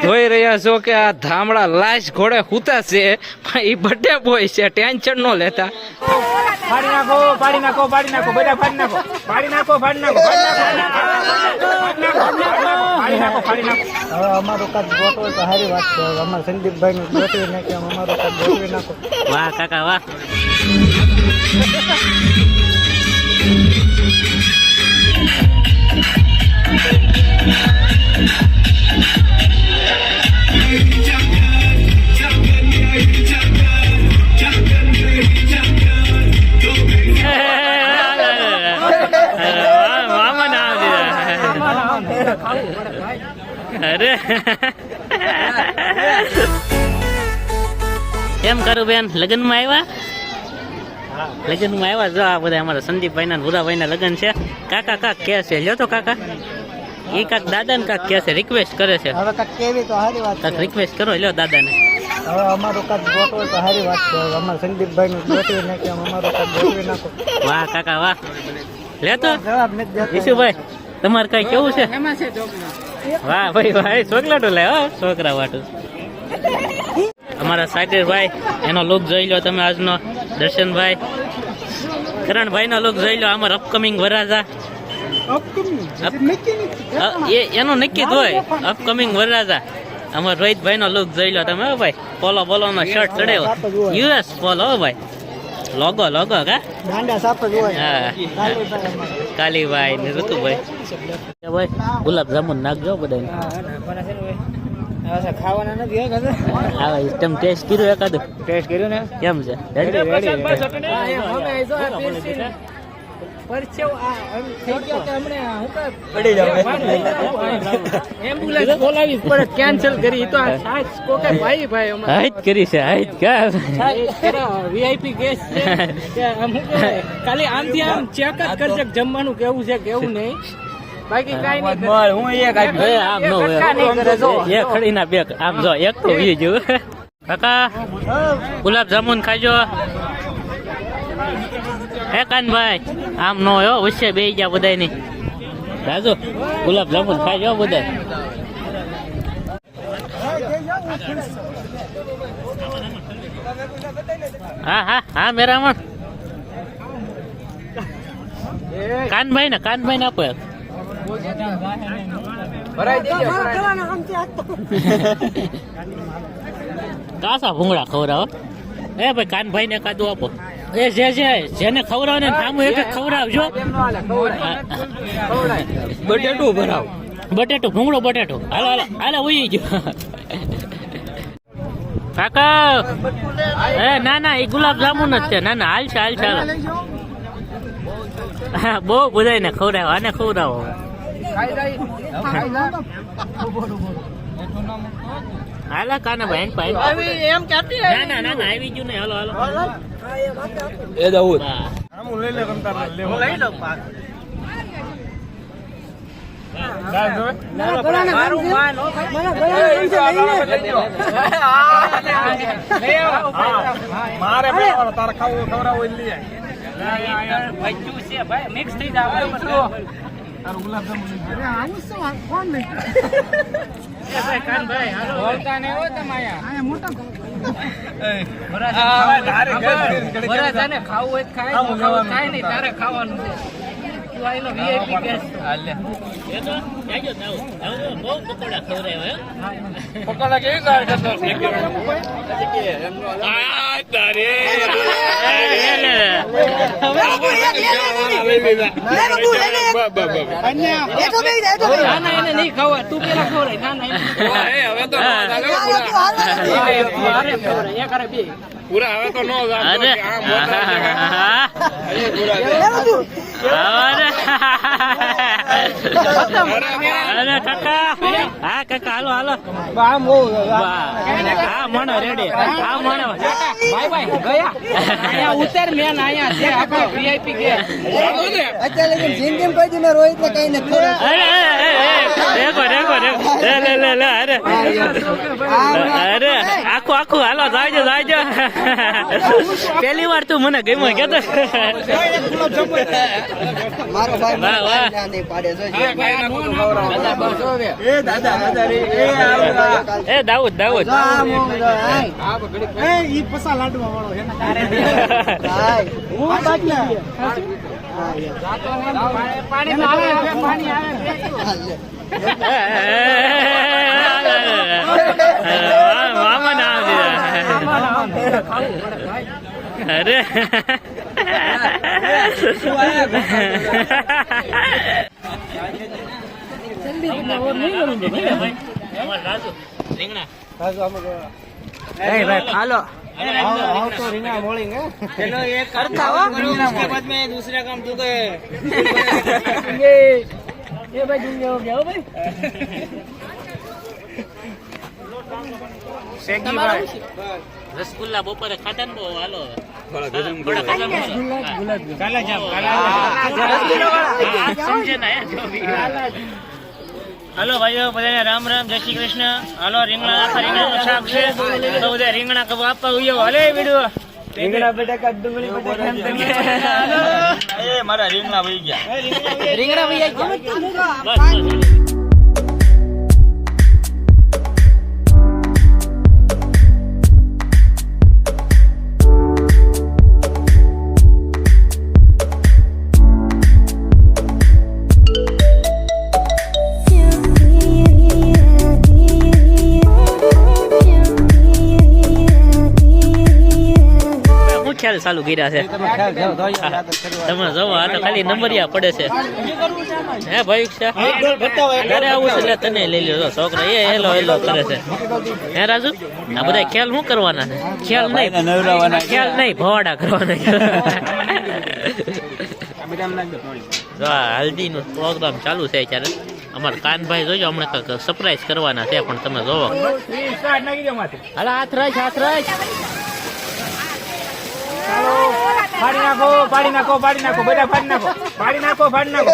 જોઈ રહ્યા છો કે આ ધામડા લાશ ઘોડે હુતા છે પણ એ બર્થડે બોય છે, ટેન્શન ન લેતા. ફાડી નાખો, ફાડી નાખો, ફાડી નાખો, બધા ફાડી નાખો, ફાડી નાખો, ફાડી નાખો, ફાડી નાખો, ફાડી નાખો. હવે અમારું કાચ ગોઠવો તો સારી વાત છે. અમારા સંદીપભાઈ નું ગોઠવી નાખ્યું, અમારું કાચ ગોઠવી નાખો. વાહ કાકા વાહ. અરે કેમ કરું બેન, લગ્ન માં આવ્યા? લગ્ન માં આવ્યા. જો આ બધા અમારા સંદીપભાઈ ના ભૂરાભાઈ ના લગ્ન છે. કાકા કાક કે છે, લ્યો તો કાકા. એ કાક દાદા ને કાક કે છે, રિક્વેસ્ટ કરે છે. હવે કાક કેવી તો સારી વાત કાક છે. રિક્વેસ્ટ કરો, લ્યો દાદા ને. હવે અમારું કાચ ગોઠવો તો સારી વાત છે. અમારા સંદીપભાઈ નું ગોઠવી નાખ્યું, અમારું કાચ ગોઠવી નાખો. વાહ કાકા વાહ. લે તો જવાબ નથી દેતો. ઈશુભાઈ તમારે કઈ કેવું છે? વાહ ભાઈ ભાઈ, ચોકલેટો લે હો, છોકરા વાટું. અમારા સાગરભાઈ એનો લુક જોઈ લો તમે આજનો. દર્શનભાઈ, કરણભાઈ નો લુક જોઈ લો. અમારા અપકમિંગ વરરાજા એનું નક્કી જ હોય. અપકમિંગ વરરાજા અમારા રોહિતભાઈ નો લુક જોઈ લો તમે. હો ભાઈ, પોલો બોલો નો શર્ટ ચડ્યો, યુએસ પોલો. હો ભાઈ, લોગો લોગો કા દાંડા સાપ જ હોય. હા, કાલીભાઈ ને ઋતુભાઈ. ભાઈ ગુલાબ જામુન નાખજો બધાને. ખાવાના નથી તમે ટેસ્ટ કર્યો એકાદું? ટેસ્ટ કર્યું ને? કેમ છે? એમ્બ્યુલન્સ બોલાવી પડે, કેન્સલ કરી તો ભાઈ ભાઈ હાઈટ કરી છે, હાઈટ કા વીઆઈપી ગેસ છે. ખાલી આમથી આમ ચેક જ કરશે જમવાનું કેવું છે કેવું નહીં, બાકી કઈ નહીં. હું આમ નો એક ખડી ના બે આમ જો એક તો વી જો. કાકા ગુલાબ જામુન ખાજો. હે કાનભાઈ આમ નો હો, વચ્ચે બે ગયા બધા ની. રાજુ ગુલાબ જામુન ખાજો બધા. હા હા હા મેરામણ. કાનભાઈ ને આપો. કાસા ભૂંગળા ખવડાવો. એ ભાઈ કાનભાઈ ને કાદુ આપો. એ જેને ખવડાવ ને નામું એક ખવડાવજો. બટેટું ભરાવ, બટેટું ભૂંગળો બટેટું. હાલો હાલો હાલો ઉઈ ગયો કાકા. એ ના ના એ ગુલાબ જામુન જ છે. ના ના હાલ છે હાલ છે. હા બહુ બધા ને ખવડાવો, આને ખવડાવો. હાલા કાના ભાઈ એમ ચાટી ના ના ના આવી ગયું ને. હાલો હાલો એ દઉં મારે તારે ખાવું ખવડાવું બચ્ચું છે ભાઈ, મિક્સ થઈ જાય. ખાવું હોય ખાય નહીં, તારે ખાવાનું છે. પકોડા કેવી નહીં ખાવા, તું પેલા ખવડાય. પૂરા હવે તો નો અરે કાકા. હા કાકા હાલો હાલો. હા મણો રેડી. હા મણો ભાઈ ભાઈ ગયા ઉતર મેન આયા છે આપણો વીઆઈપી કે અત્યારે જિંદગી કોઈ દી રોહિત ને કઈ નથી. રેગો અરે અરે આખું આખું હાલો જાયજો જાયજો પહેલી વાર તું મને ગમ્યો કેતો મારો ભાઈ વાહ, વાહ. નહીં પાડે છે એ દાઉદ દાઉદ ઈ પસા લાડવા વાળો હું બાકી મામા ના અરે રીંગણા હાલો તો રીંગણા મોળી હે ચલો એક કરતા હો उसके बाद में दूसरा काम तू करे ये भाई दुनिया हो गया हो भाई રસગુલ્લા બપોરે ખાતા ને બહુ હાલો થોડા સમજે ના જો બી હાલો ભાઈઓ બધાને રામ રામ જય શ્રી કૃષ્ણ હાલો રીંગણા રીંગણાનું શાક છે તો બધા રીંગણા કબ આપવા ઉયો હાલે વિડિયો રીંગણા બટાકા ડુંગળી બટાકા એ મારા રીંગણા વહી ગયા રીંગણા ભાઈ બસ ખ્યાલ ચાલુ કર્યા છે તમે જોવો આ તો ખાલી નંબરિયા પડે છે હે ભાઈ છે ઘરે આવું છે એટલે તને લઈ લ્યો છોકરા એ હેલો હેલો કરે છે હે રાજુ આ બધા ખ્યાલ શું કરવાના છે ખ્યાલ નહીં ભવાડા કરવાના જો આ હલ્દી નો પ્રોગ્રામ ચાલુ છે અત્યારે અમારા કાનભાઈ જોજો હમણાં કંઈક સરપ્રાઈઝ કરવાના છે પણ તમે જોવો હાલ હાથ રાખ પાડી નાખો બધા પાડી નાખો પાડી નાખો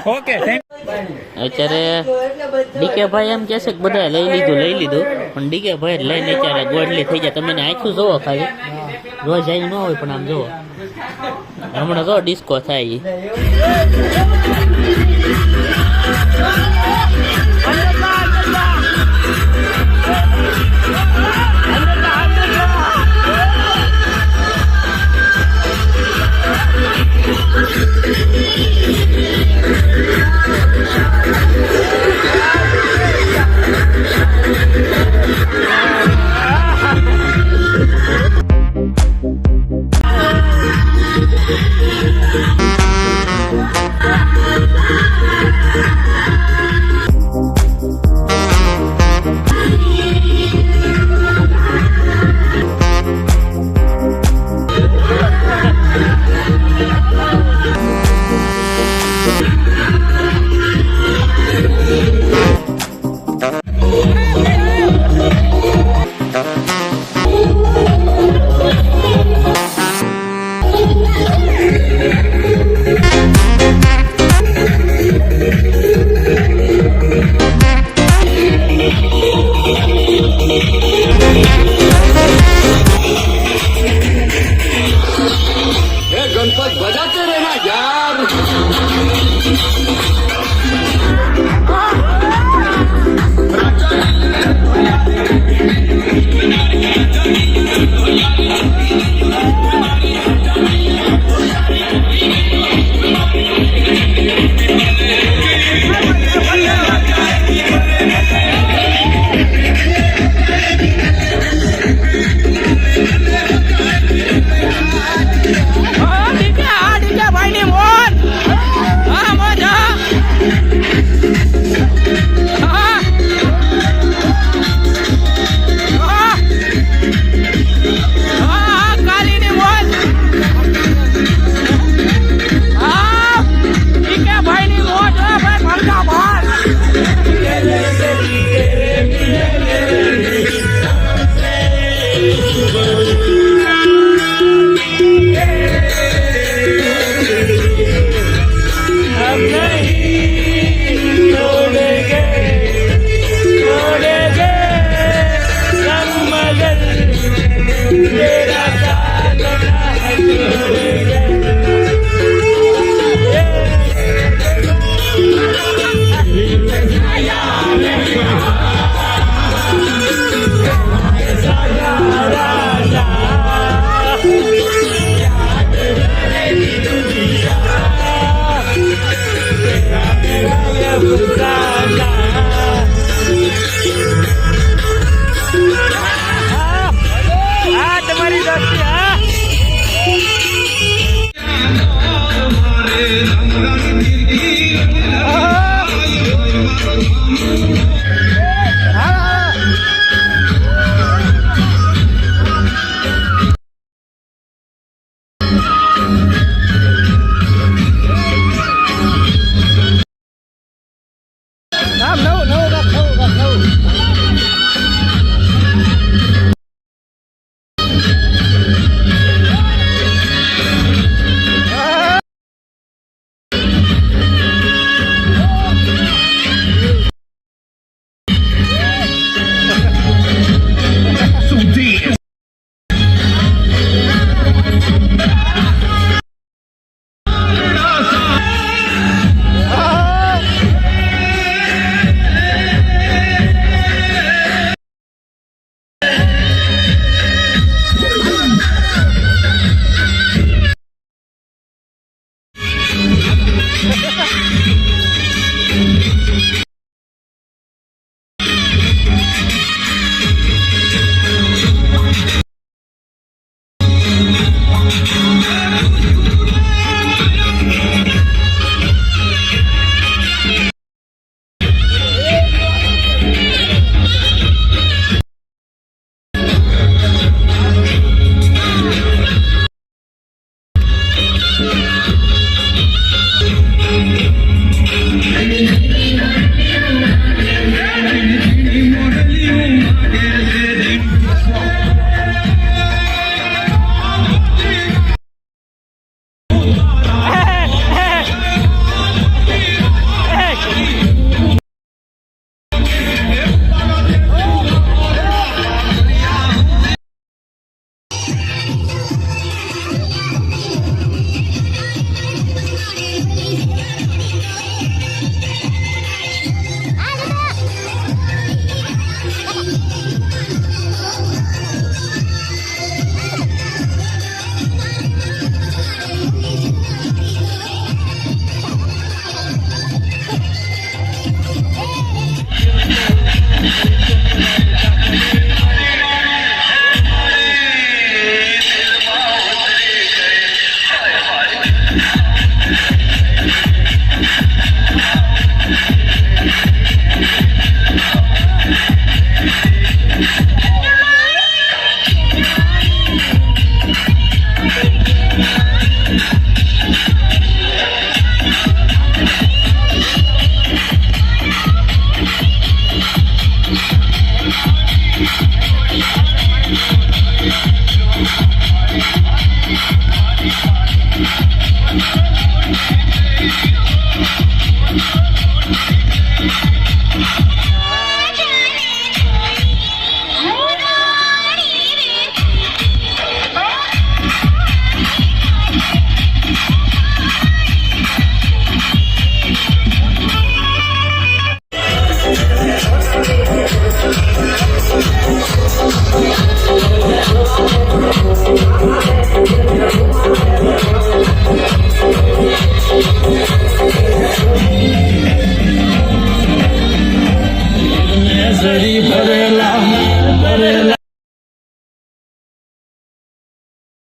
ઓકે અત્યારે ડીકે ભાઈ એમ કે છે કે બધા લઈ લીધું પણ ડીકે ભાઈ લઈને અત્યારે ગોડલી થઈ જાય તમે આખું જોવો ખાલી રોજ આવી ન હોય પણ આમ જોવો હમણાં જો ડિસ્કો થાય ઈ. हम नहीं छोड़ेंगे छोड़ेंगे हम मगर तेरा साथ ना छोड़ेंगे તમારી દોસ્તી હા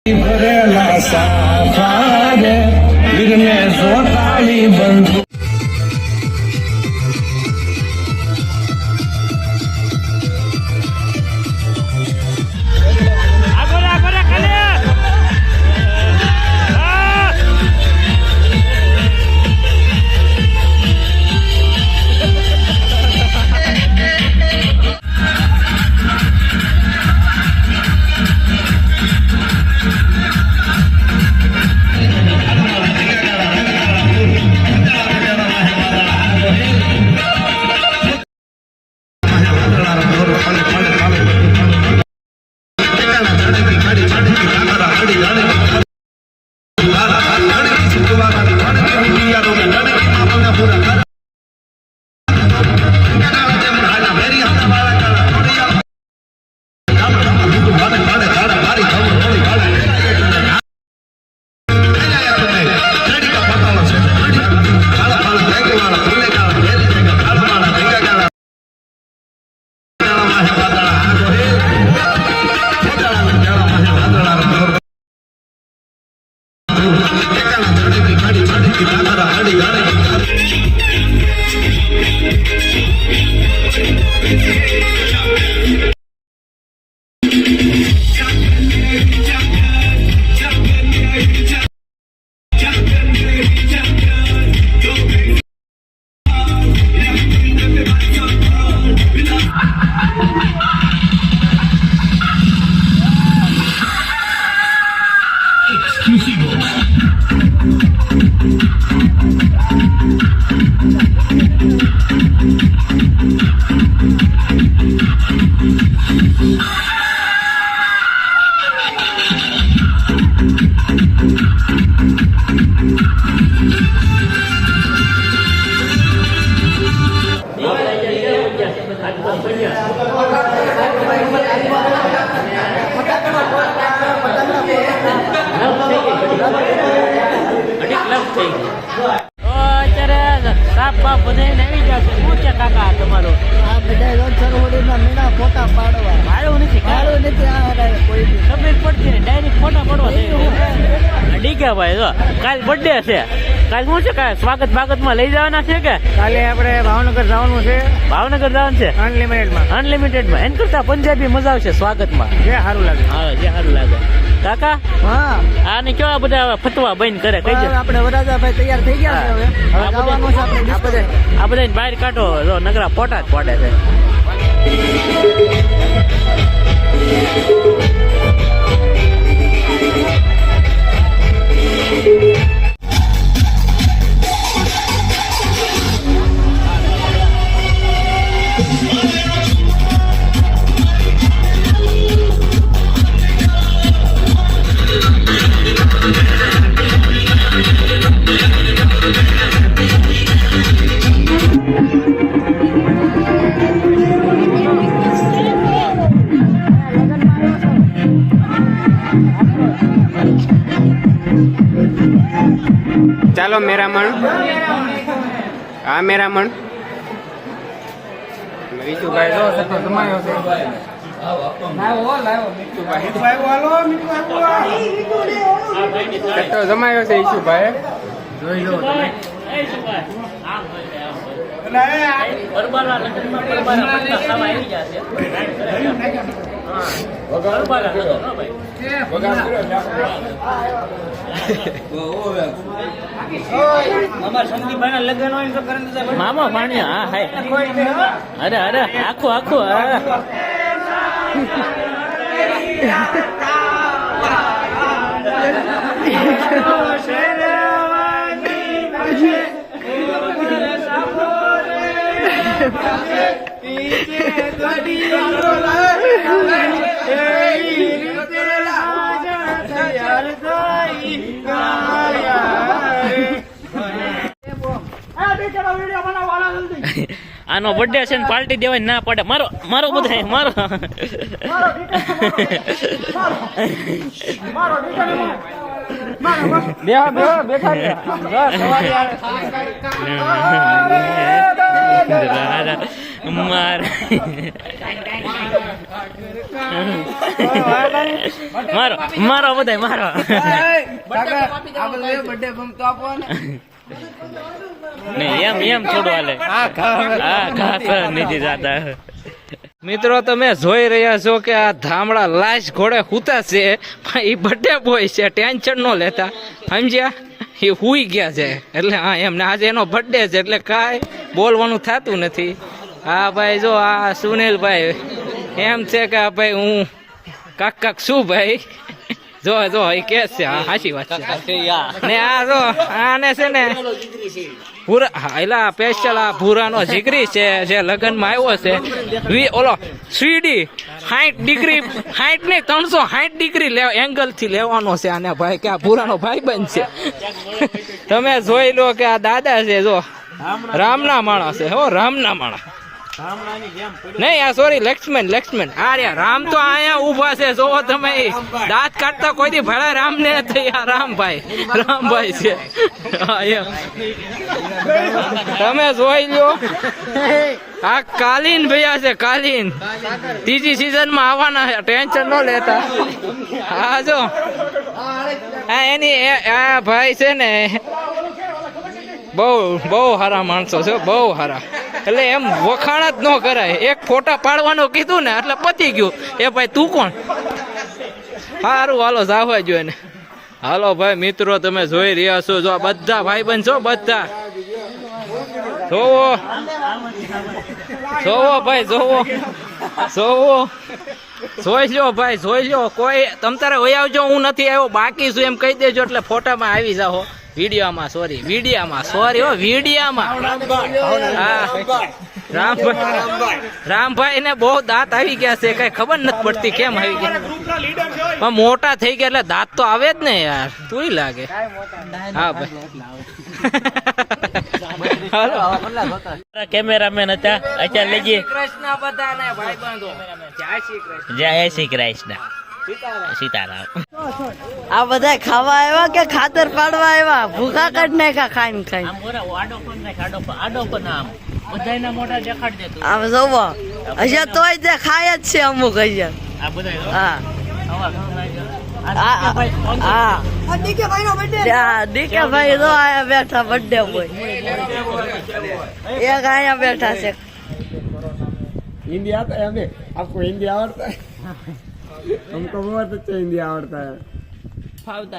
ભરેલા સાફા રે વીરને જોતાલી બંધુ અત્યારે સાપ બાપ બધાને આવી જશે. શું છે કાકા તમારું? આ બધા રોજ સરવડીના મીણા ફોટા પાડવા મારું નથી મારું નથી આ કોઈ બી ખબર પડતી ને ડાયરેક્ટ ફોટા પડવા ડીકે ભાઈ જો કાલ બર્થડે છે. કાલ શું છે કાલ સ્વાગત બાગતમાં લઈ જવાના છે કે કાલે આપણે ભાવનગર જવાનું છે ભાવનગર જવાનું છે અનલિમિટેડમાં અનલિમિટેડમાં. એમ કરતા પંજાબી મજા આવશે સ્વાગતમાં. જે સારું લાગે હા જે સારું લાગે. કાકા હા આને કેવા બધા ફતવા બંધ કરે કઈ છે આપણે વરાજાભાઈ તૈયાર થઈ ગયા છે હવે હવે જવાનું છે આપણે આ બધા બહાર કાઢો જો નગરા ફોટા જ પડે છે. ચાલો મેરામણ. આ મેરામણ વિશુભાઈ જો સતો જમાયો છે. સતો જમાયો છે ઈશુભાઈ. જોઈ લો તમે. મામા પાણી હા હાય અરે અરે આખું આખું આનો બર્થડે છે ને પાર્ટી દેવાય ના પડે. મારો મારો બધા મારો મારો મારો બધા મારો નહીં એમ થોડું હાલે. હા ઘાસ નથી જાતા. મિત્રો તમે જોઈ રહ્યા છો કે આ ધામડા લાશ ઘોડે હુતા છે પણ એ બર્થડે બોય છે. ટેન્શન ન લેતા સમજ્યા. એ હુઈ ગયા છે એટલે હા એમને આજે એનો બર્થડે છે એટલે કાંઈ બોલવાનું થતું નથી. હા ભાઈ જો આ સુનિલભાઈ એમ છે કે ભાઈ હું કાક શું ભાઈ જો જો એ કે છે. હા સાચી વાત છે. ને આ જો આને છે ને ભૂરા એલા સ્પેશિયલ આ ભૂરાનો જીગરી છે જે લગ્નમાં આવ્યો છે. ઓલો સ્વીડી ડિગ્રી 60 નહીં 360 ડિગ્રી એંગલ થી લેવાનો છે આને ભાઈ કે આ પુરાણો ભાઈબંધ છે. તમે જોઈ લો કે આ દાદા છે જો રામના માણસ છે હો રામના માણસ નહીં આ સોરી લક્ષ્મણ આ રહ્યા રામ તો અહીંયા ઉભા છે જોવો તમે દાંત કાઢતા કોઈ દી ભલા રામ ને રામભાઈ છે હા, એમ. તમે જોઈ લો આ કાલીન ભૈયા છે કાલીન ત્રીજી સિઝન માં આવવાના છે ટેન્શન ન લેતા. હા જો આ એની આ ભાઈ છે ને બહુ સારા માણસો છે બહુ સારા એટલે એમ વખાણ જ ન કરાય. એક ફોટા પાડવાનું કીધું ને એટલે પતી ગયું. એ ભાઈ તું કોણ સારું હાલો જાવા જોઈએ ને. હાલો ભાઈ મિત્રો તમે જોઈ રહ્યા છો જો બધા ભાઈબંધ છો બધા જોવો ભાઈ જોઈ લો ભાઈ જોઈ લો. કોઈ તમ તારે વહી આવજો હું નથી આવ્યો બાકી છું એમ કહી દેજો એટલે ફોટામાં આવી જાઓ. વિડીયામાં હા રામભાઈ ને બહુ દાંત આવી ગયા છે કઈ ખબર નથી પડતી કેમ આવી ગયા પણ મોટા થઈ ગયા એટલે દાંત તો આવે જ ને યાર તું લાગે. હા ભાઈ કેમેરામેન હતા અત્યારે લઈ જઈએ. કૃષ્ણ બધાને ભાઈબંધો જય શ્રી કૃષ્ણ સીતારામ. આ બધા ખાવા આવ્યા કે ખાતર પાડવા આવ્યા ભૂખા કાઢ નાખ્યા ખાઈને ખાઈને. આમ જોવો હજી તોય તે ખાય જ છે અમુક હજી. હા ડીકે ભાઈ તો આયા બેઠા બર્થડે બોય એક આયા બેઠા છે. हिंदी आता है हमें आपको हिंदी आवड़ता है हमको बहुत अच्छा हिंदी आवड़ता है ફાવતા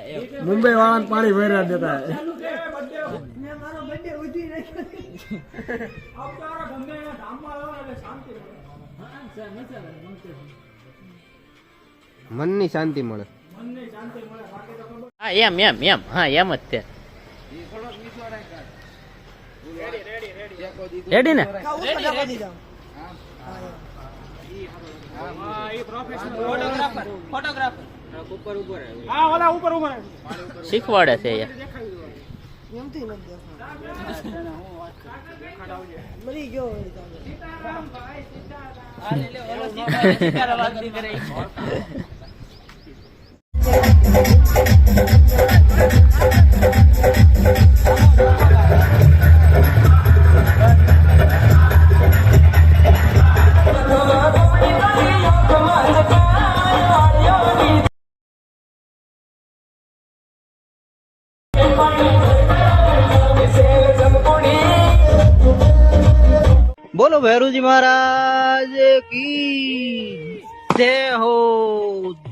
હે मुंबई वाला पानी भर देता है મનની શાંતિ મળે. હા એમ હા એમ જ છે. રેડી ને શીખવાડે છે યાર. बोलो भैरू जी महाराज की जय हो.